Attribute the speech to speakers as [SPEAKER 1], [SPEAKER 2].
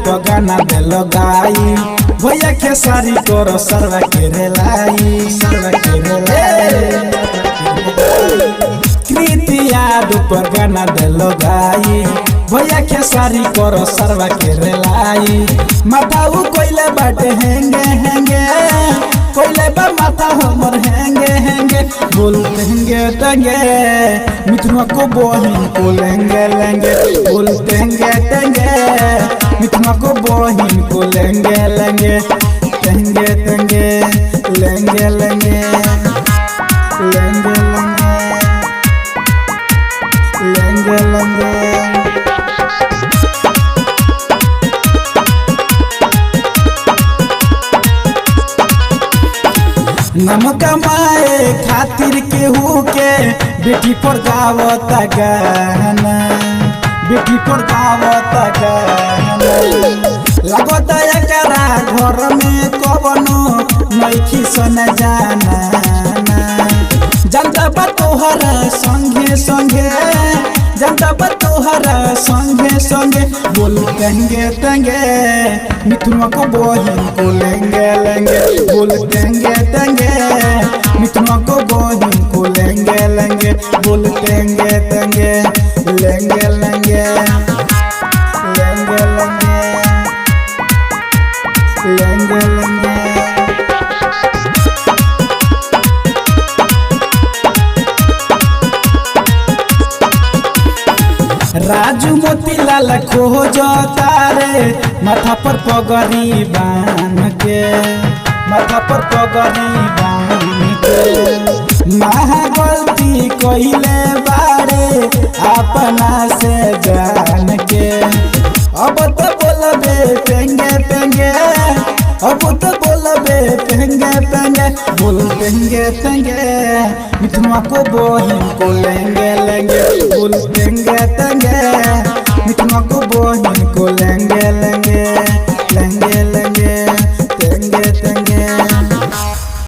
[SPEAKER 1] तो गाना दिलो गाई भैया खेसारी तोरो सरवा के रेलाई कृति याद पर गाना दिलो गाई भैया खेसारी तोरो सरवा के रेलाई माथाऊ कोइले बाटे हेंगे कोइले बा माथा हमर हेंगे बोलते हेंगे टंगे मिथुआ को बहिन को लेंगे बोलते हेंगे मिथुआ को बहिन को लेंगे नम कमाए खातिर केहू के बेटी पर गावता गाना लगता एकरा घर में कवनो नइखी सन जाना जनता बा तोहरा संगे जनता बा तोहरा संगे बोलते हेंगे मिथुआ को बहिन को लेंगे बोलते हेंगे मिथुआ को बहिन को लेंगे बोलते हेंगे राजू मोतीलाल खोजो तारे माथा पर पगड़ी बांध के महा गलती कइले बारे अपना से जान के अब तो बोलबे पेंगे बोलते मिथुआ को बहिन को लेंगे बोलते मिथुआ को बहिन